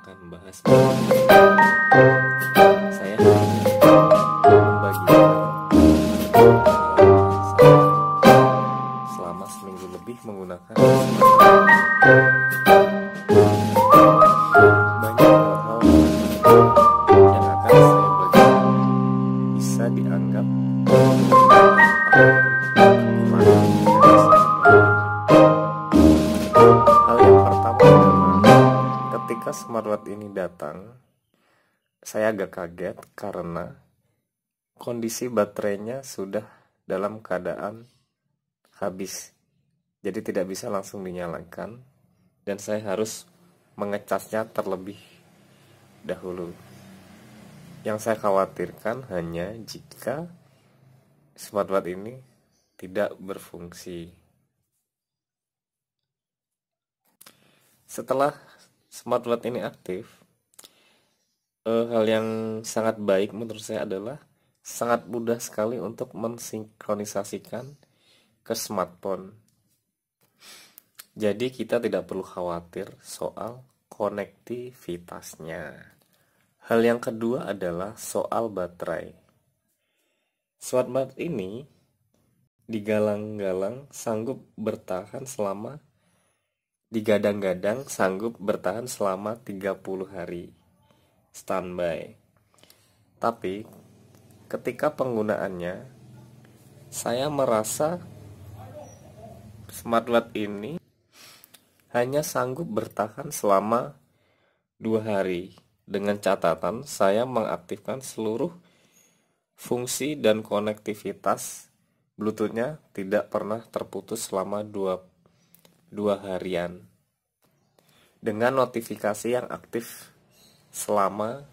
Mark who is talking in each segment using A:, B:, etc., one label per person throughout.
A: akan membahas saya membagikan selama seminggu lebih menggunakan banyak hal-hal yang akan saya bagikan bisa dianggap hal yang pertama adalah ketika smartwatch ini datang, saya agak kaget karena kondisi baterainya sudah dalam keadaan habis. Jadi tidak bisa langsung dinyalakan dan saya harus mengecasnya terlebih dahulu. Yang saya khawatirkan hanya jika smartwatch ini tidak berfungsi. Setelah smartwatch ini aktif, hal yang sangat baik menurut saya adalah sangat mudah sekali untuk mensinkronisasikan ke smartphone. Jadi kita tidak perlu khawatir soal konektivitasnya. Hal yang kedua adalah soal baterai. Smartwatch ini digadang-gadang sanggup bertahan selama 30 hari standby. Tapi ketika penggunaannya, saya merasa smartwatch ini hanya sanggup bertahan selama 2 hari. Dengan catatan saya mengaktifkan seluruh fungsi dan konektivitas Bluetooth-nya tidak pernah terputus selama 2 harian. Dengan notifikasi yang aktif selama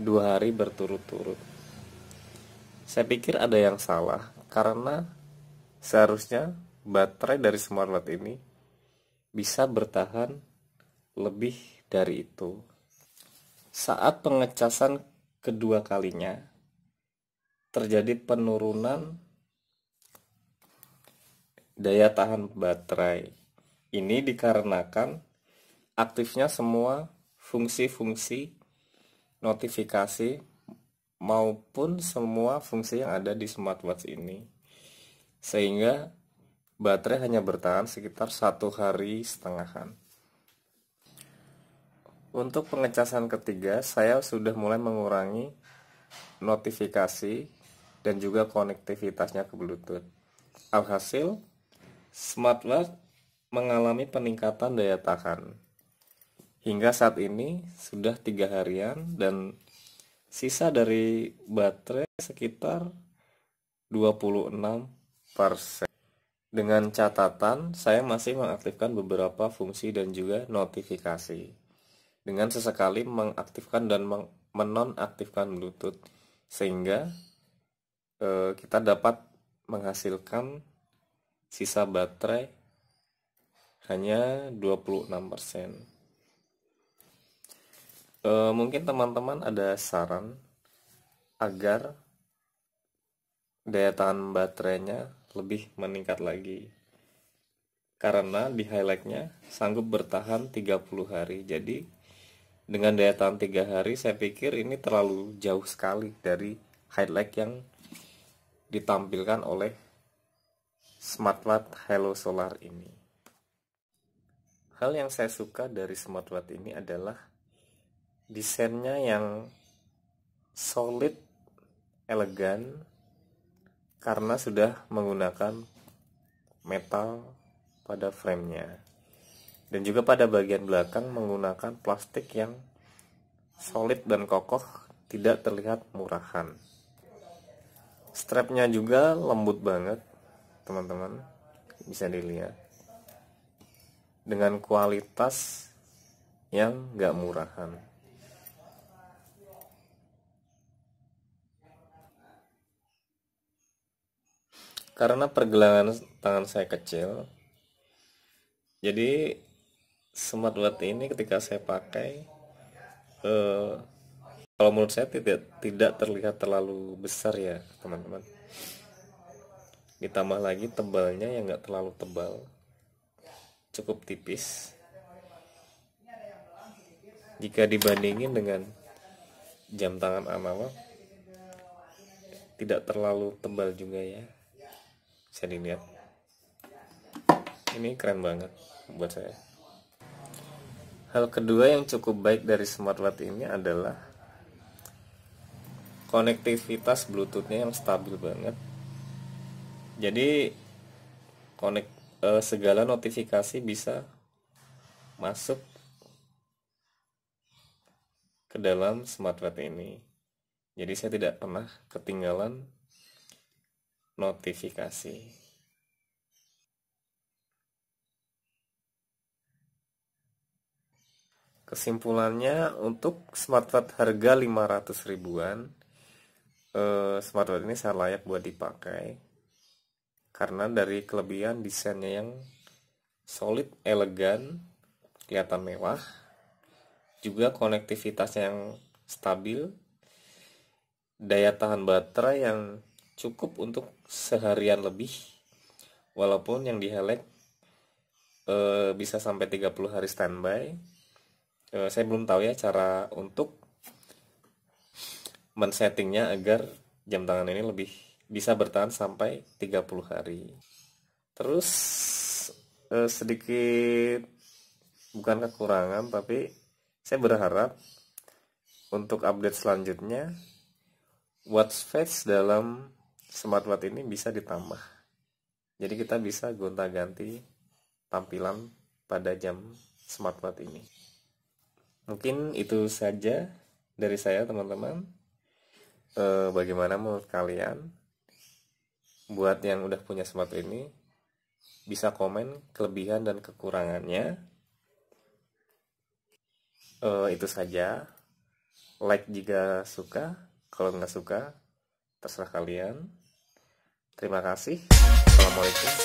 A: 2 hari berturut-turut. Saya pikir ada yang salah karena seharusnya baterai dari smartwatch ini bisa bertahan lebih dari itu. Saat pengecasan kedua kalinya, terjadi penurunan daya tahan baterai. Ini dikarenakan aktifnya semua fungsi-fungsi notifikasi maupun semua fungsi yang ada di smartwatch ini. Sehingga baterai hanya bertahan sekitar 1,5 hari. Untuk pengecasan ketiga, saya sudah mulai mengurangi notifikasi dan juga konektivitasnya ke Bluetooth. Alhasil, smartwatch mengalami peningkatan daya tahan. Hingga saat ini sudah 3 harian dan sisa dari baterai sekitar 26%. Dengan catatan, saya masih mengaktifkan beberapa fungsi dan juga notifikasi. Dengan sesekali mengaktifkan dan menonaktifkan Bluetooth, sehingga kita dapat menghasilkan sisa baterai hanya 26%. Mungkin teman-teman ada saran agar daya tahan baterainya lebih meningkat lagi. Karena di highlightnya sanggup bertahan 30 hari. Jadi dengan daya tahan 3 hari, saya pikir ini terlalu jauh sekali dari highlight yang ditampilkan oleh smartwatch Hello Solar ini. Hal yang saya suka dari smartwatch ini adalah desainnya yang solid, elegan, karena sudah menggunakan metal pada framenya. Dan juga pada bagian belakang menggunakan plastik yang solid dan kokoh, tidak terlihat murahan. Strapnya juga lembut banget, teman-teman, bisa dilihat. Dengan kualitas yang gak murahan. Karena pergelangan tangan saya kecil, jadi smartwatch ini ketika saya pakai, kalau menurut saya tidak terlihat terlalu besar ya teman-teman. Ditambah lagi tebalnya yang nggak terlalu tebal, cukup tipis. Jika dibandingin dengan jam tangan analog, tidak terlalu tebal juga ya. Bisa dilihat. Ini keren banget buat saya. Hal kedua yang cukup baik dari smartwatch ini adalah konektivitas Bluetooth-nya yang stabil banget. Jadi segala notifikasi bisa masuk ke dalam smartwatch ini. Jadi saya tidak pernah ketinggalan notifikasi. Kesimpulannya, untuk smartwatch harga 500 ribuan, smartwatch ini sangat layak buat dipakai karena dari kelebihan desainnya yang solid, elegan, kelihatan mewah, juga konektivitasnya yang stabil, daya tahan baterai yang cukup untuk seharian lebih, walaupun yang di Helix bisa sampai 30 hari standby. Saya belum tahu ya cara untuk men-settingnya agar jam tangan ini lebih bisa bertahan sampai 30 hari. Terus sedikit bukan kekurangan, tapi saya berharap untuk update selanjutnya watch face dalam smartwatch ini bisa ditambah. Jadi kita bisa gonta-ganti tampilan pada jam smartwatch ini. Mungkin itu saja dari saya, teman-teman. Bagaimana menurut kalian? Buat yang udah punya smartwatch ini, bisa komen kelebihan dan kekurangannya. Itu saja. Like jika suka, kalau nggak suka terserah kalian. Terima kasih. Assalamualaikum.